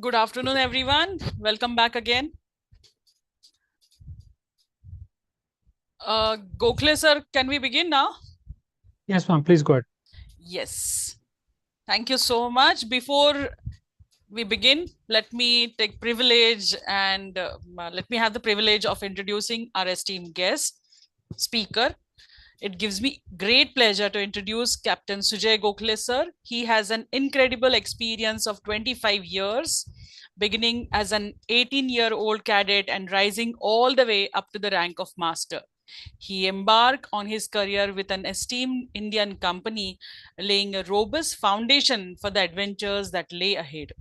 Good afternoon, everyone. Welcome back again. Gokhale sir, can we begin now? Yes, ma'am. Please go ahead. Yes. Thank you so much. Before we begin, let me take privilege and let me have the privilege of introducing our esteemed guest speaker. It gives me great pleasure to introduce Captain Sujay Gokhale sir. He has an incredible experience of 25 years, beginning as an 18-year-old cadet and rising all the way up to the rank of master. He embarked on his career with an esteemed Indian company, laying a robust foundation for the adventures that lay ahead.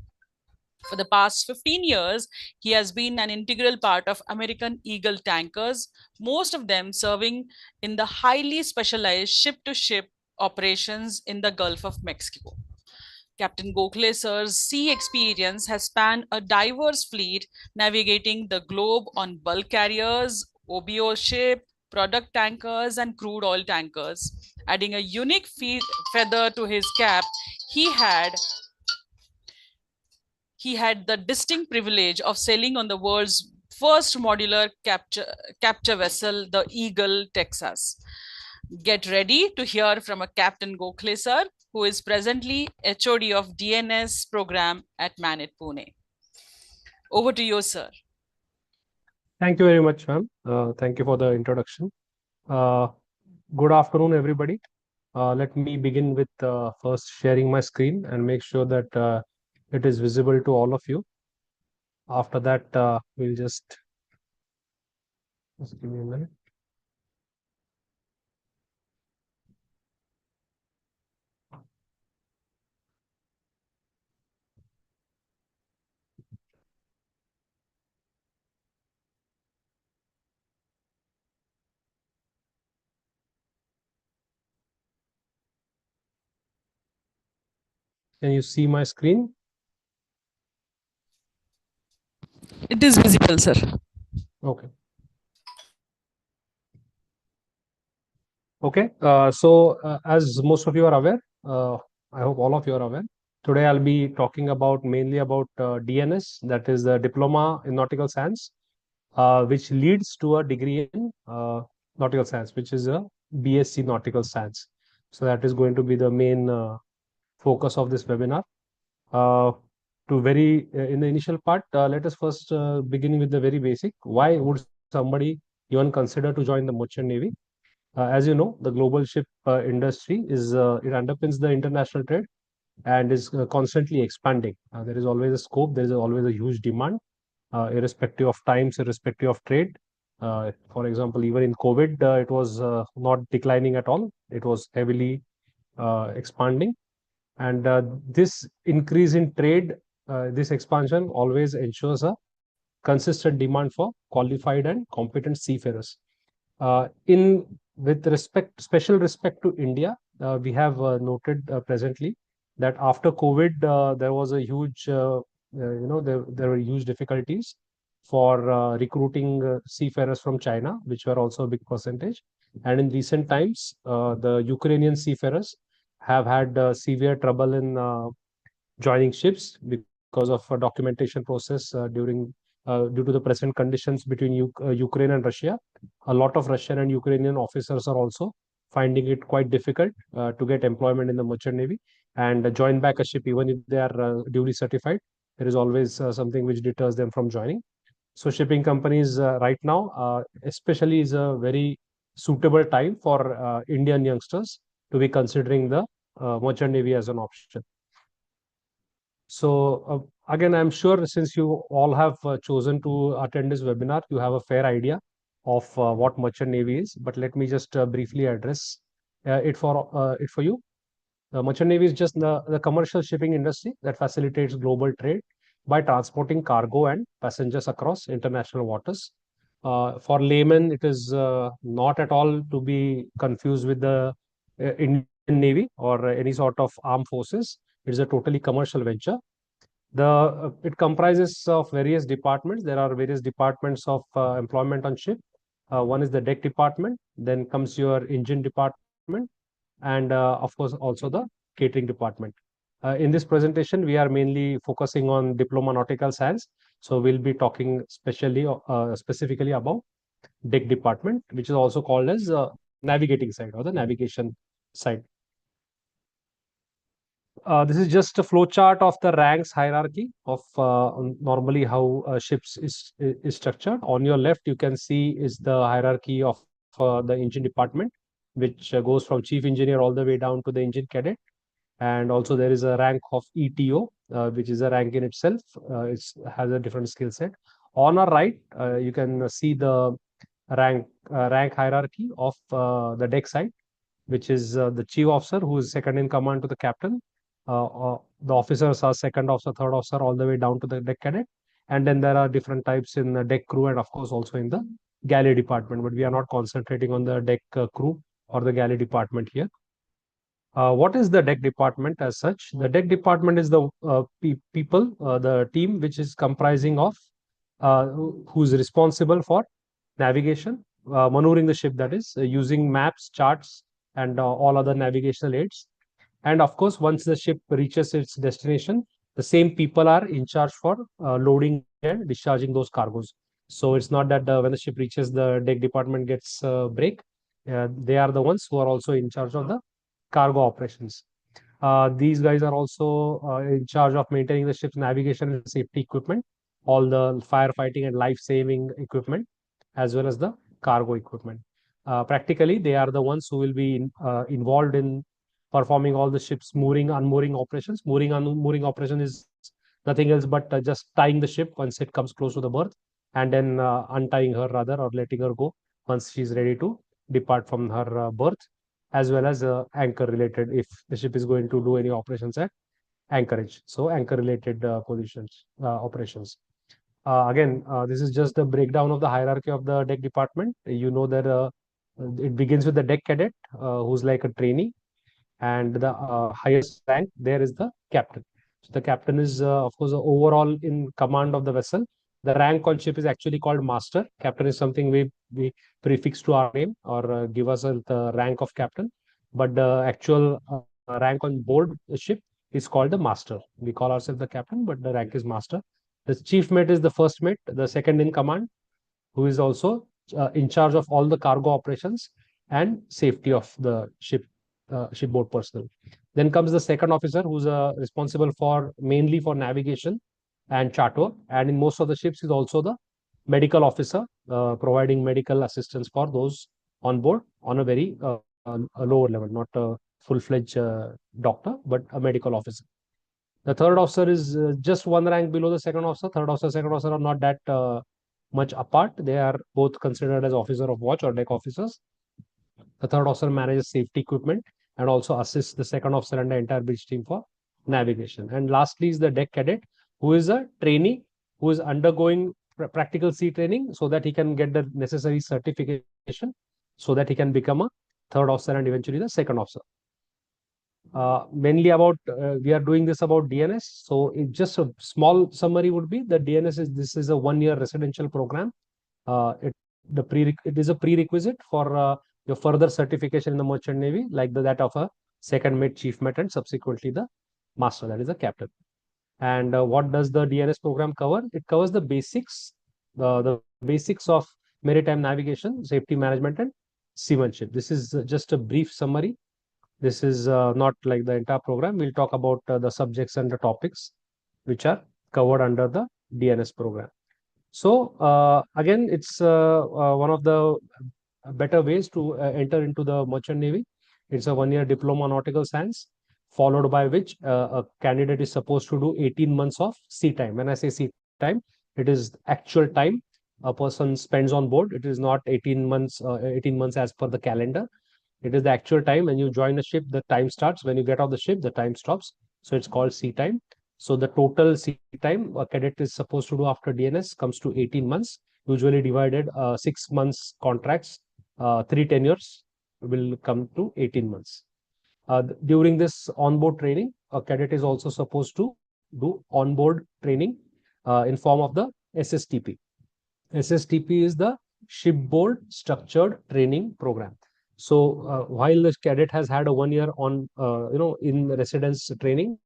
For the past 15 years, he has been an integral part of American Eagle tankers, most of them serving in the highly specialized ship to ship operations in the Gulf of Mexico. Captain Gokhale sir's sea experience has spanned a diverse fleet, navigating the globe on bulk carriers, OBO ship, product tankers, and crude oil tankers. Adding a unique feather to his cap, he had he had the distinct privilege of sailing on the world's first modular capture vessel, the Eagle, Texas. Get ready to hear from a Captain Gokhale sir, who is presently HOD of DNS program at MANET Pune. Over to you, sir. Thank you very much, ma'am. Thank you for the introduction. Uh, Good afternoon, everybody. Let me begin with first sharing my screen and make sure that it is visible to all of you. After that, we'll just give me a minute. Can you see my screen? It is visible, sir. Okay. Okay. So, as most of you are aware, I hope all of you are aware. Today, I'll be talking about mainly about DNS, that is the Diploma in Nautical Science, which leads to a degree in nautical science, which is a BSc Nautical Science. So that is going to be the main focus of this webinar. Uh, in the initial part, let us first begin with the very basic. Why would somebody even consider to join the Merchant Navy? As you know, the global ship industry it underpins the international trade and is constantly expanding. There is always a scope. There is always a huge demand, irrespective of times, irrespective of trade. For example, even in COVID, it was not declining at all. It was heavily expanding. And this increase in trade, this expansion always ensures a consistent demand for qualified and competent seafarers. In with respect, special respect to India, we have noted presently that after COVID, there was a huge, there were huge difficulties for recruiting seafarers from China, which were also a big percentage. And in recent times, the Ukrainian seafarers have had severe trouble in joining ships because of a documentation process due to the present conditions between Ukraine and Russia. A lot of Russian and Ukrainian officers are also finding it quite difficult to get employment in the merchant navy and join back a ship even if they are duly certified. There is always something which deters them from joining. So shipping companies right now, especially, is a very suitable time for Indian youngsters to be considering the merchant navy as an option. So again, I'm sure since you all have chosen to attend this webinar, you have a fair idea of what merchant navy is. But let me just briefly address it for you. The merchant navy is just the commercial shipping industry that facilitates global trade by transporting cargo and passengers across international waters. For laymen, it is not at all to be confused with the Indian Navy or any sort of armed forces. It is a totally commercial venture. It comprises of various departments. There are various departments of employment on ship. One is the deck department. Then comes your engine department, and of course also the catering department. In this presentation, we are mainly focusing on Diploma Nautical Science. So we'll be talking specifically about deck department, which is also called as navigating side or the navigation side. This is just a flow chart of the ranks hierarchy of normally how ships is structured. On your left, you can see is the hierarchy of the engine department, which goes from chief engineer all the way down to the engine cadet. And also there is a rank of ETO, which is a rank in itself. It has a different skill set. On our right, you can see the rank hierarchy of the deck side, which is the chief officer, who is second in command to the captain. The officers are second officer, third officer, all the way down to the deck cadet. And then there are different types in the deck crew and, of course, also in the galley department. But we are not concentrating on the deck crew or the galley department here. What is the deck department as such? The deck department is the people, the team which is comprising of who's responsible for navigation, maneuvering the ship, that is, using maps, charts, and all other navigational aids. And of course, once the ship reaches its destination, the same people are in charge for loading and discharging those cargoes. So it's not that when the ship reaches, the deck department gets break. They are the ones who are also in charge of the cargo operations. These guys are also in charge of maintaining the ship's navigation and safety equipment, all the firefighting and life-saving equipment, as well as the cargo equipment. Practically, they are the ones who will be involved in performing all the ship's mooring, unmooring operations. Mooring, unmooring operation is nothing else but just tying the ship once it comes close to the berth, and then untying her rather, or letting her go once she's ready to depart from her berth, as well as anchor related if the ship is going to do any operations at anchorage. So anchor related positions operations. This is just a breakdown of the hierarchy of the deck department. You know that it begins with the deck cadet, who's like a trainee, and the highest rank there is the captain. So the captain is, of course, overall in command of the vessel. The rank on ship is actually called master. Captain is something we prefix to our name, or give us the rank of captain. But the actual rank on board the ship is called the master. We call ourselves the captain, but the rank is master. The chief mate is the first mate, the second in command, who is also in charge of all the cargo operations and safety of the shipboard personnel. Then comes the second officer, who's responsible for mainly for navigation and chart work. And in most of the ships is also the medical officer, providing medical assistance for those on board on a very a lower level, not a full-fledged doctor, but a medical officer. The third officer is just one rank below the second officer. Third officer, second officer are not that much apart. They are both considered as officer of watch or deck officers. The third officer manages safety equipment and also assists the second officer and the entire bridge team for navigation. And lastly is the deck cadet, who is a trainee who is undergoing practical sea training so that he can get the necessary certification so that he can become a third officer and eventually the second officer. Mainly about we are doing this about DNS. So just a small summary would be that DNS is this is a 1-year residential program. It is a prerequisite for your further certification in the merchant navy, like that of a second mate, chief mate, and subsequently the master, that is the captain. And what does the DNS program cover? It covers the basics, the basics of maritime navigation, safety management, and seamanship. This is just a brief summary. This is not like the entire program. We'll talk about the subjects and the topics which are covered under the DNS program. So again, it's one of the better ways to enter into the merchant navy. It's a 1-year diploma nautical science, followed by which a candidate is supposed to do 18 months of sea time. When I say sea time, it is actual time a person spends on board. It is not 18 months as per the calendar. It is the actual time. When you join a ship, the time starts. When you get off the ship, the time stops. So it's called sea time. So the total sea time a cadet is supposed to do after DNS comes to 18 months, usually divided 6 months contracts, 3 tenures will come to 18 months. During this onboard training, a cadet is also supposed to do onboard training in form of the SSTP. SSTP is the shipboard structured training program. So while the cadet has had a 1 year on in residence training,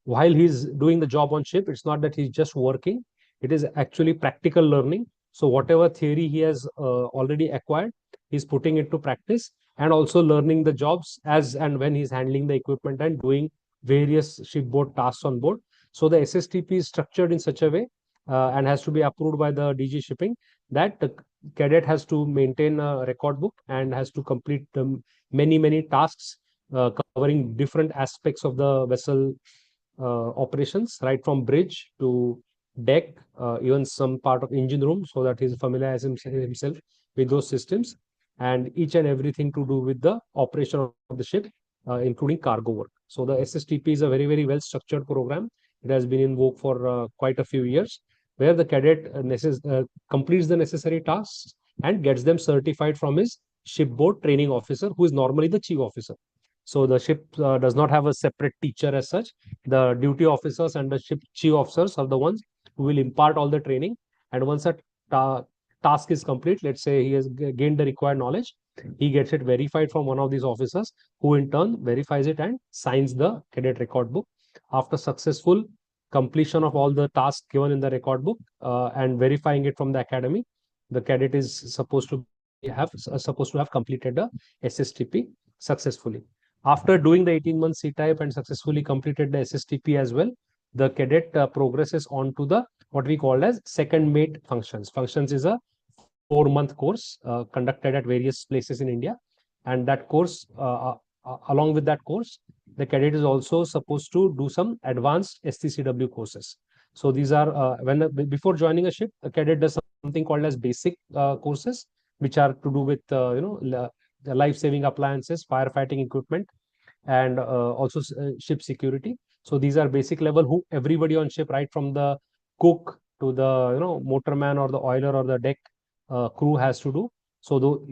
while he's doing the job on ship, it's not that he's just working. It is actually practical learning. So whatever theory he has already acquired, he's putting it to practice, and also learning the jobs as and when he's handling the equipment and doing various shipboard tasks on board. So the SSTP is structured in such a way, and has to be approved by the DG shipping, that the cadet has to maintain a record book and has to complete many tasks covering different aspects of the vessel operations, right from bridge to deck, even some part of engine room, so that he's familiarized himself with those systems, and each and everything to do with the operation of the ship, including cargo work. So the SSTP is a very well structured program. It has been in vogue for quite a few years, where the cadet completes the necessary tasks and gets them certified from his shipboard training officer, who is normally the chief officer. So the ship does not have a separate teacher as such. The duty officers and the ship chief officers are the ones who will impart all the training. And once a ta task is complete, let's say he has gained the required knowledge, he gets it verified from one of these officers, who in turn verifies it and signs the cadet record book. After successful completion of all the tasks given in the record book, and verifying it from the academy, the cadet is supposed to have completed the SSTP successfully. After doing the 18 month C-type and successfully completed the SSTP as well, the cadet progresses on to the what we call as second mate functions. Functions is a 4-month course conducted at various places in India, and that course, along with that course, the cadet is also supposed to do some advanced STCW courses. So these are before joining a ship, a cadet does something called as basic courses, which are to do with the life-saving appliances, firefighting equipment, and also ship security. So these are basic level who everybody on ship, right from the cook to the motorman or the oiler or the deck crew, has to do. So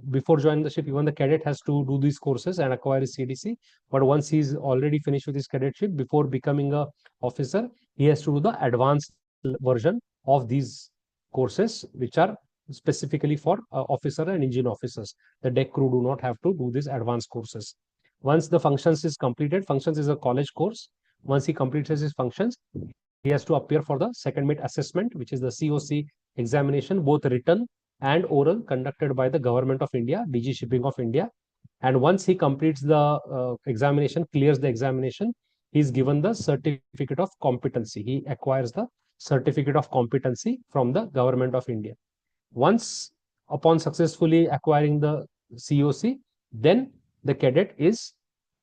before joining the ship, even the cadet has to do these courses and acquire his CDC. But once he's already finished with his cadetship, before becoming a officer, he has to do the advanced version of these courses, which are specifically for officer and engine officers. The deck crew do not have to do these advanced courses. Once the functions is completed, functions is a college course. Once he completes his functions, he has to appear for the second mate assessment, which is the COC examination, both written and oral, conducted by the Government of India, DG Shipping of India. And once he completes the examination, clears the examination, he is given the certificate of competency. He acquires the certificate of competency from the Government of India. Once, upon successfully acquiring the COC, then the cadet is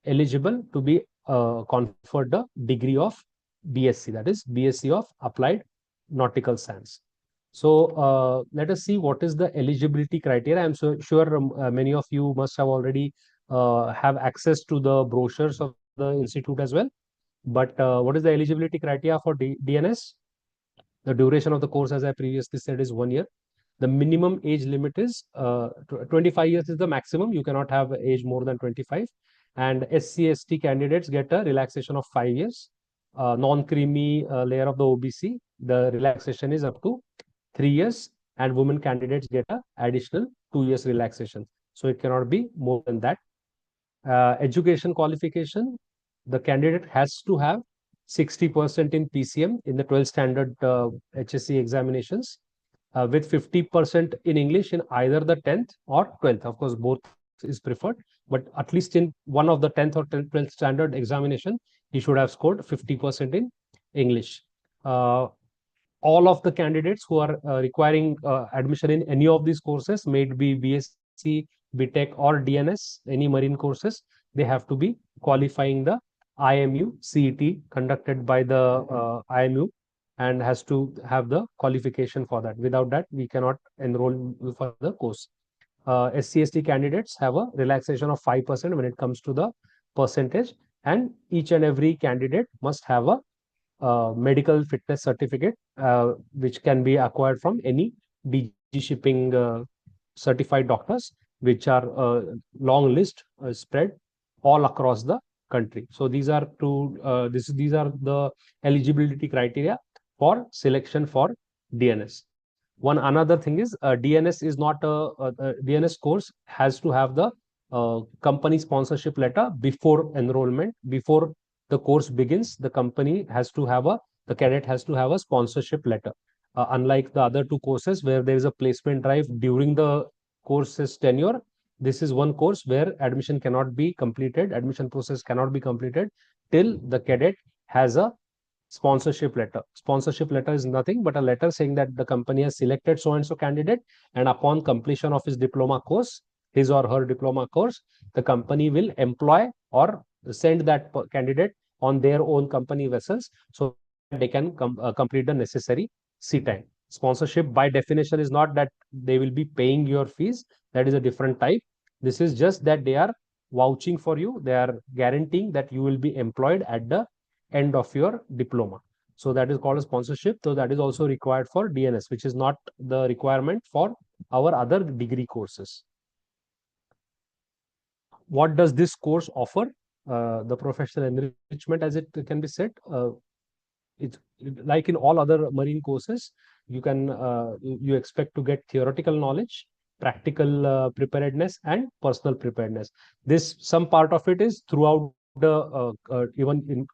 eligible to be conferred the degree of BSc, that is BSc of Applied Nautical Science. So let us see what is the eligibility criteria. I'm sure many of you must have already have access to the brochures of the institute as well. But what is the eligibility criteria for DNS? The duration of the course, as I previously said, is 1 year. The minimum age limit is 25 years is the maximum. You cannot have age more than 25. And SC/ST candidates get a relaxation of 5 years. Non-creamy layer of the OBC, the relaxation is up to 3 years, and women candidates get a additional 2 years relaxation. So it cannot be more than that. Education qualification, the candidate has to have 60% in PCM in the 12th standard HSC examinations, with 50% in English in either the 10th or 12th. Of course, both is preferred, but at least in one of the 10th or 12th standard examination, he should have scored 50% in English. All of the candidates who are requiring admission in any of these courses, may it be BSc, BTech, or DNS, any marine courses, they have to be qualifying the IMU CET conducted by the IMU, and has to have the qualification for that. Without that, we cannot enroll for the course. SC/ST candidates have a relaxation of 5% when it comes to the percentage, and each and every candidate must have a medical fitness certificate, which can be acquired from any DG shipping certified doctors, which are long list spread all across the country. So these are the eligibility criteria for selection for DNS. One another thing is DNS is not DNS course has to have the company sponsorship letter before enrollment, before the course begins, the company has to have a the cadet has to have a sponsorship letter. Unlike the other two courses where there is a placement drive during the course's tenure, this is one course where admission process cannot be completed till the cadet has a sponsorship letter. Sponsorship letter is nothing but a letter saying that the company has selected so and so candidate, and upon completion of his diploma course, his or her diploma course, the company will employ or send that candidate on their own company vessels so that they can complete the necessary sea time. Sponsorship by definition is not that they will be paying your fees. That is a different type. This is just that they are vouching for you. They are guaranteeing that you will be employed at the end of your diploma. So that is called a sponsorship. So that is also required for DNS, which is not the requirement for our other degree courses. What does this course offer? The professional enrichment, as it can be said, it's like in all other marine courses. You expect to get theoretical knowledge, practical preparedness, and personal preparedness. This some part of it is throughout the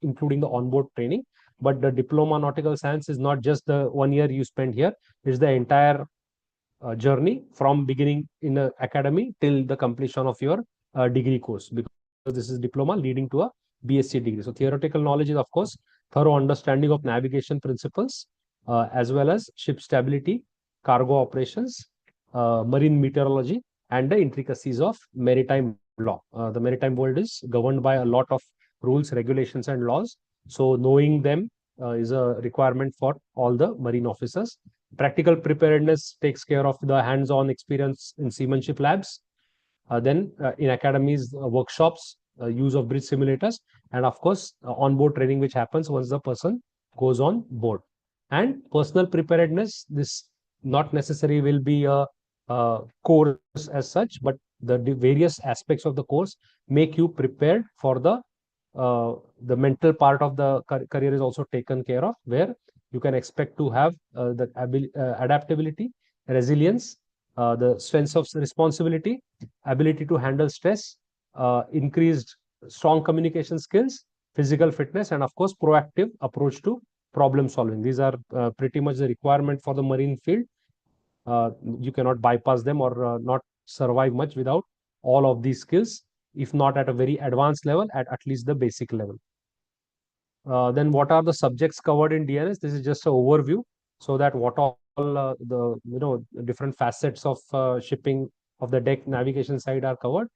including the onboard training. But the diploma nautical science is not just the 1 year you spend here; it's the entire journey from beginning in the academy till the completion of your degree course, because this is diploma leading to a BSc degree. So theoretical knowledge is, of course, thorough understanding of navigation principles, as well as ship stability, cargo operations, marine meteorology, and the intricacies of maritime law. The maritime world is governed by a lot of rules, regulations, and laws. So knowing them is a requirement for all the marine officers. Practical preparedness takes care of the hands-on experience in seamanship labs, then in academies, workshops, use of bridge simulators, and of course, onboard training, which happens once the person goes on board. And personal preparedness, this not necessarily will be a course as such, but the various aspects of the course make you prepared for the mental part of the career is also taken care of, where you can expect to have the adaptability, resilience, the sense of responsibility, ability to handle stress, increased strong communication skills, physical fitness, and of course, proactive approach to problem solving. These are pretty much the requirement for the marine field. You cannot bypass them or not survive much without all of these skills, if not at a very advanced level, at least the basic level. Then what are the subjects covered in DNS? This is just an overview, so that what all the different facets of shipping of the deck navigation side are covered.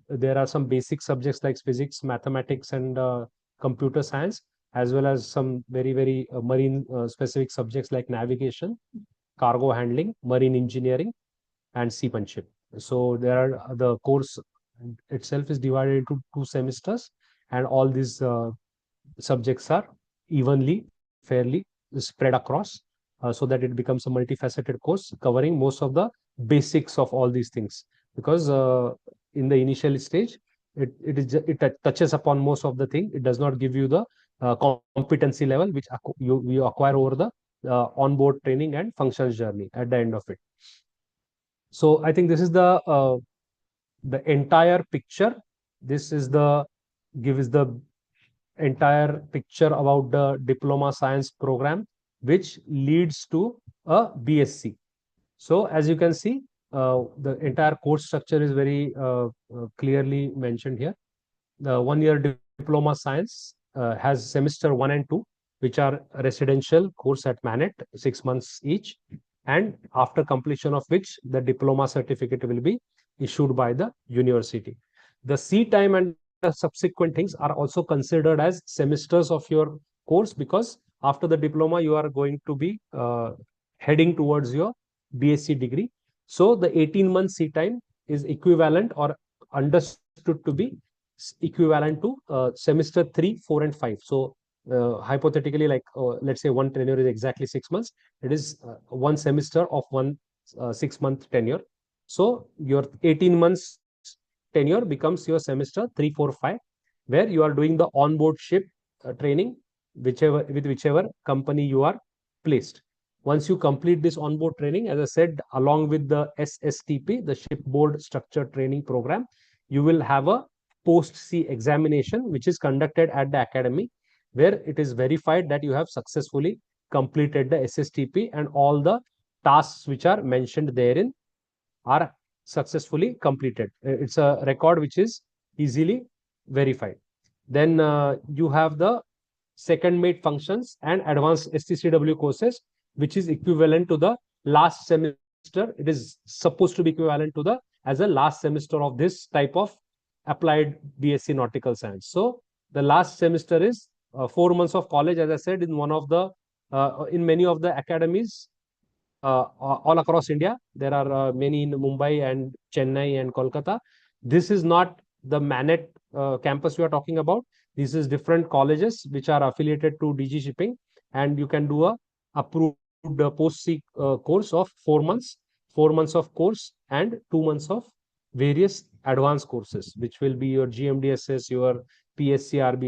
There are some basic subjects like physics, mathematics, and computer science, as well as some very marine specific subjects like navigation, cargo handling, marine engineering, and seamanship. So there are the course itself is divided into 2 semesters, and all these subjects are evenly, fairly spread across, so that it becomes a multifaceted course covering most of the basics of all these things. Because in the initial stage, it touches upon most of the thing. It does not give you the competency level which you acquire over the onboard training and functions journey at the end of it. So I think this is the entire picture. This is the gives the entire picture about the diploma science program, which leads to a BSc. So as you can see, the entire course structure is very clearly mentioned here. The 1 year diploma science has semester 1 and 2, which are residential course at MANET, 6 months each, and after completion of which the diploma certificate will be issued by the university. The sea time and the subsequent things are also considered as semesters of your course, because after the diploma you are going to be heading towards your BSc degree. So the 18 month sea time is equivalent or understood to be equivalent to semester 3, 4, and 5. So hypothetically, like let's say one tenure is exactly 6 months. It is one semester of one 6 month tenure. So your 18 months tenure becomes your semester 3, 4, 5, where you are doing the onboard ship training, whichever company you are placed. Once you complete this onboard training, as I said, along with the SSTP, the Shipboard Structured Training Program, you will have a post C examination, which is conducted at the academy, where it is verified that you have successfully completed the SSTP and all the tasks which are mentioned therein are successfully completed. It's a record which is easily verified. Then you have the second mate functions and advanced STCW courses, which is equivalent to the last semester. It is supposed to be equivalent to the as a last semester of this type of applied BSc Nautical Science. So the last semester is 4 months of college, as I said, in one of the in many of the academies all across India. There are many in Mumbai and Chennai and Kolkata. This is not the MANET campus we are talking about. This is different colleges which are affiliated to DG Shipping, and you can do a approved post C course of 4 months, 4 months of course, and 2 months of various advanced courses, which will be your GMDSS, your PSCRB,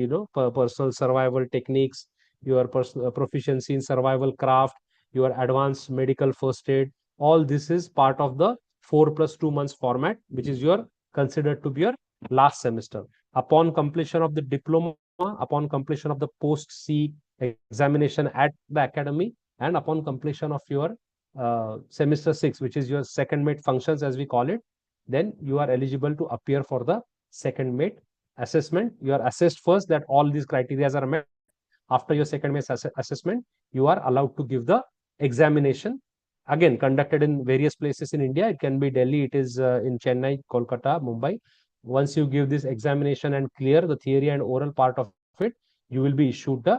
personal survival techniques, your personal proficiency in survival craft, your advanced medical first aid. All this is part of the 4 plus 2 months format, which is your considered to be your last semester. Upon completion of the diploma, upon completion of the post C examination at the academy, and upon completion of your semester 6, which is your second mate functions, as we call it, then you are eligible to appear for the second mate assessment. You are assessed first that all these criteria are met. After your second mate assessment, you are allowed to give the examination, again conducted in various places in India. It can be Delhi, it is in Chennai, Kolkata, Mumbai. Once you give this examination and clear the theory and oral part of it, you will be issued the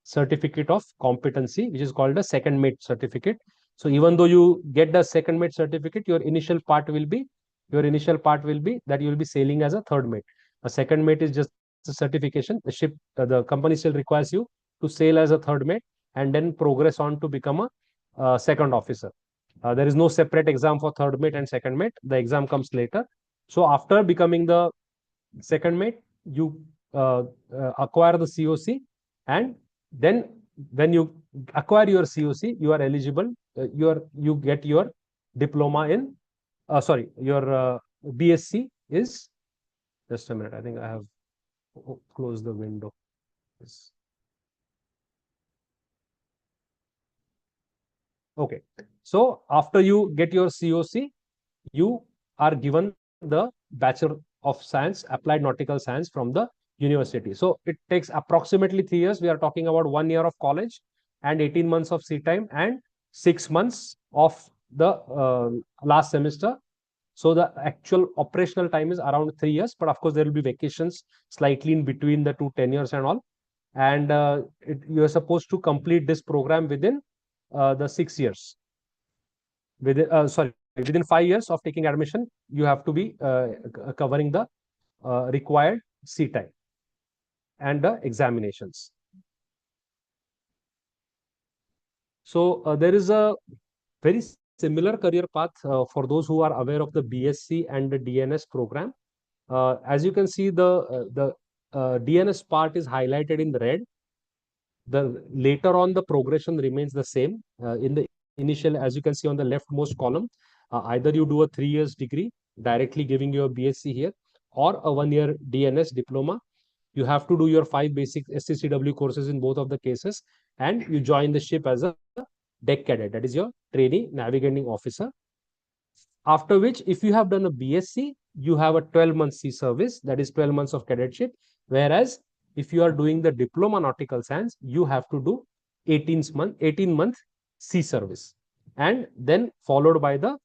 certificate of competency, which is called a second mate certificate. So even though you get the second mate certificate, your initial part will be that you will be sailing as a third mate. A second mate is just a certification. The ship, the company still requires you to sail as a third mate and then progress on to become a second officer. There is no separate exam for third mate and second mate. The exam comes later. So after becoming the second mate, you acquire the COC, and then when you acquire your COC, you are eligible. You get your diploma in. Sorry, your BSc is. Just a minute. I think I have closed the window. Yes. Okay. So after you get your COC, you are given the Bachelor of Science, Applied Nautical Science from the university. So it takes approximately 3 years. We are talking about 1 year of college and 18 months of sea time and 6 months of the last semester. So the actual operational time is around 3 years, but of course there will be vacations slightly in between the two tenures and all. And you are supposed to complete this program within the 6 years. Within 5 years of taking admission, you have to be covering the required sea time and the examinations. So there is a very similar career path for those who are aware of the BSc and the DNS program. As you can see, the DNS part is highlighted in red. The later on the progression remains the same. In the initial, as you can see on the leftmost column, either you do a 3 years degree directly giving you a BSc here, or a 1 year DNS diploma. You have to do your 5 basic SCCW courses in both of the cases, and you join the ship as a deck cadet. That is your trainee navigating officer. After which, if you have done a BSc, you have a 12-month sea service, that is 12 months of cadetship. Whereas if you are doing the diploma nautical science, you have to do 18-month sea service, and then followed by the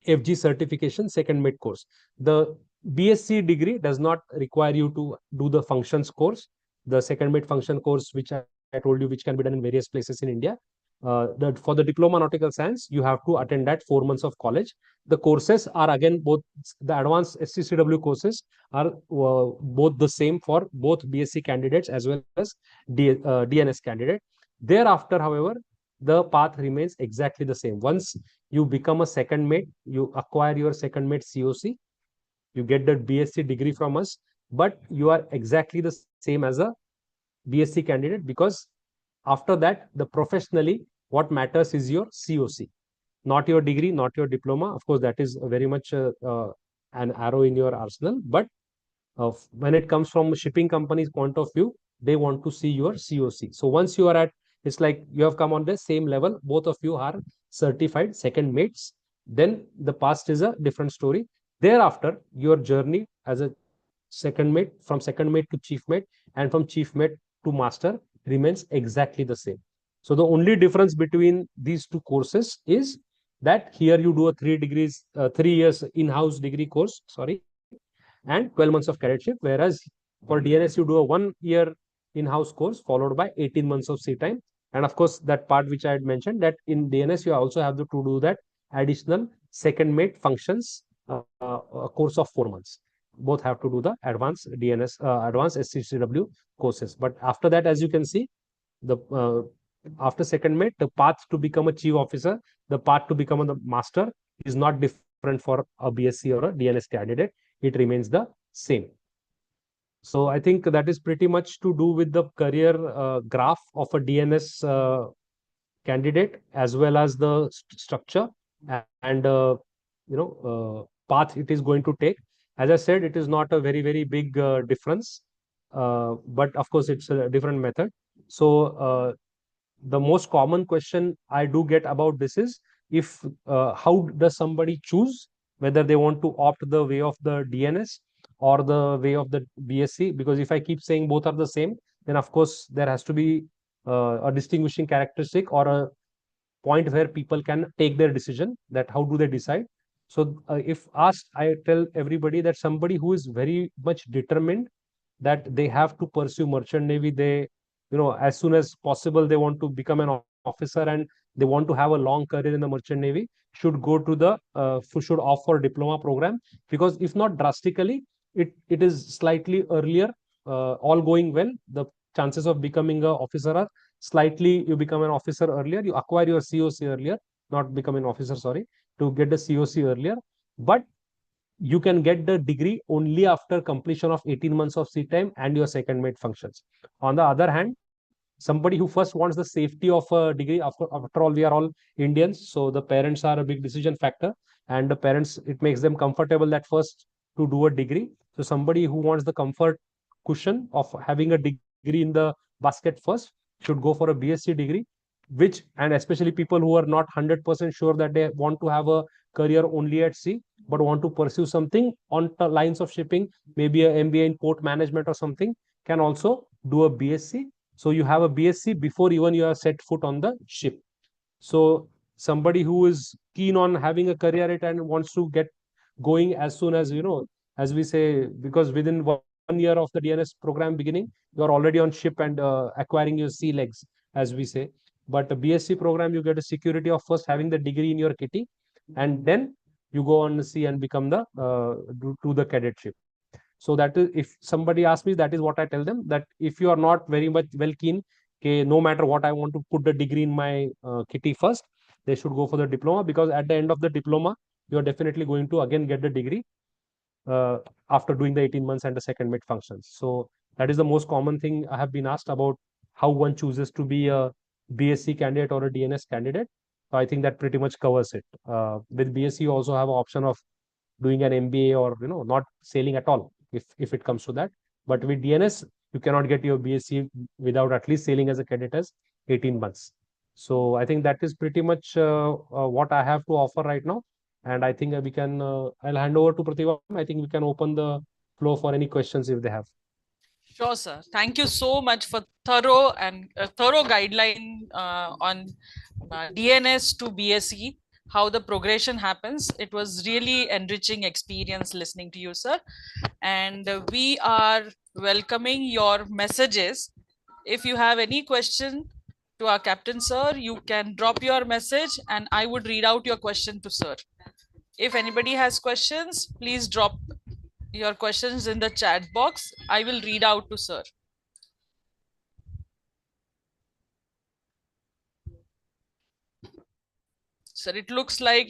FG certification second mate course. The BSc degree does not require you to do the functions course, the second mate function course, which I told you, which can be done in various places in India. For the diploma nautical science, you have to attend that 4 months of college. The courses are again both the advanced SCCW courses are both the same for both BSc candidates as well as DNS candidate. Thereafter, however, the path remains exactly the same. Once you become a second mate, you acquire your second mate COC, you get that BSc degree from us, but you are exactly the same as a BSc candidate, because after that, the professionally, what matters is your COC, not your degree, not your diploma. Of course, that is very much an arrow in your arsenal, but When it comes from a shipping company's point of view, they want to see your COC. So once you are at, it's like you have come on the same level, both of you are certified second mates, then the past is a different story. Thereafter, your journey as a second mate, from second mate to chief mate, and from chief mate to master remains exactly the same. So the only difference between these two courses is that here you do a 3 degrees, 3 years in-house degree course, sorry, and 12 months of cadetship. Whereas for DNS, you do a 1 year in-house course followed by 18 months of sea time. And of course, that part which I had mentioned, that in DNS, you also have to do that additional second mate functions, a course of 4 months. Both have to do the advanced DNS, advanced SCCW courses. But after that, as you can see, the after second mate, the path to become a chief officer, the path to become a master is not different for a BSc or a DNS candidate. It remains the same. So I think that is pretty much to do with the career graph of a DNS candidate, as well as the structure and path it is going to take. As I said, it is not a very big difference, but of course it's a different method. So the most common question I do get about this is, if how does somebody choose whether they want to opt the way of the DNS or the way of the BSc? Because if I keep saying both are the same, then of course there has to be a distinguishing characteristic or a point where people can take their decision, that how do they decide. So if asked, I tell everybody that somebody who is very much determined that they have to pursue merchant navy, they, as soon as possible they want to become an officer, and they want to have a long career in the merchant navy, should go to the should opt for diploma program. Because if not drastically, it is slightly earlier, all going well, the chances of becoming a officer are slightly, you become an officer earlier, you acquire your COC earlier, not become an officer, sorry, to get the COC earlier. But you can get the degree only after completion of 18 months of seat time and your second mate functions. On the other hand, somebody who first wants the safety of a degree, after all, we are all Indians, so the parents are a big decision factor, and the parents, it makes them comfortable that first to do a degree. So somebody who wants the comfort cushion of having a degree in the basket first should go for a BSc degree, which, and especially people who are not 100% sure that they want to have a career only at sea, but want to pursue something on the lines of shipping, maybe a MBA in port management or something, can also do a BSc. So you have a BSc before even you have set foot on the ship. So somebody who is keen on having a career at and wants to get going as soon as, as we say, because within 1 year of the DNS program beginning, you are already on ship and acquiring your sea legs, as we say. But a BSc program, you get a security of first having the degree in your kitty, and then you go on the sea and become the do the cadetship. So that is, if somebody asks me, that is what I tell them, that if you are not very much well keen, okay, no matter what, I want to put the degree in my kitty first, they should go for the diploma, because at the end of the diploma, you are definitely going to again get the degree after doing the 18 months and the second mid functions. So that is the most common thing I have been asked about, how one chooses to be a BSc candidate or a DNS candidate. So I think that pretty much covers it. With BSc, you also have an option of doing an MBA, or not sailing at all, if it comes to that. But with DNS, you cannot get your BSc without at least sailing as a cadet as 18 months. So I think that is pretty much what I have to offer right now. And I think we can, I'll hand over to Pratibha. I think we can open the floor for any questions if they have. Sure, sir. Thank you so much for thorough and thorough guideline on DNS to BSc, how the progression happens. It was really enriching experience listening to you, sir. And we are welcoming your messages. If you have any question to our captain, sir, you can drop your message and I would read out your question to sir. If anybody has questions, please drop your questions in the chat box. I will read out to sir. Sir, it looks like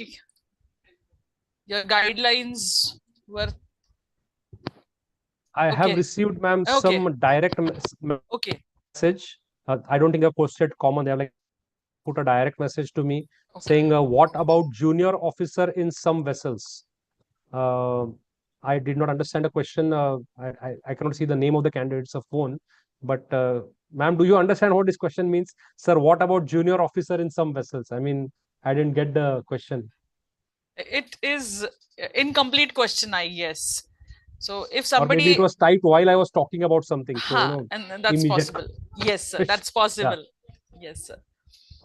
your guidelines were. I have Okay. received, ma'am, Okay. some direct Okay. message. I don't think I've posted common. They have like put a direct message to me Okay. saying, "What about junior officer in some vessels?" Uh, I did not understand the question. I cannot see the name of the candidate's phone. But ma'am, do you understand what this question means? Sir, what about junior officer in some vessels? I mean, I didn't get the question. It is incomplete question, I guess. So if Or maybe it somebody, was typed while I was talking about something. So, and that's immediate. possible. Yes, sir, that's Yeah. possible. Yes, sir.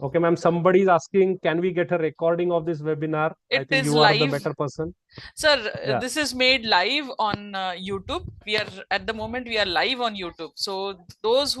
Okay, ma'am. Somebody is asking, can we get a recording of this webinar? I It think is you are the live. better person. Sir, Yeah. this is made live on YouTube. We are at the moment we are live on YouTube. So those who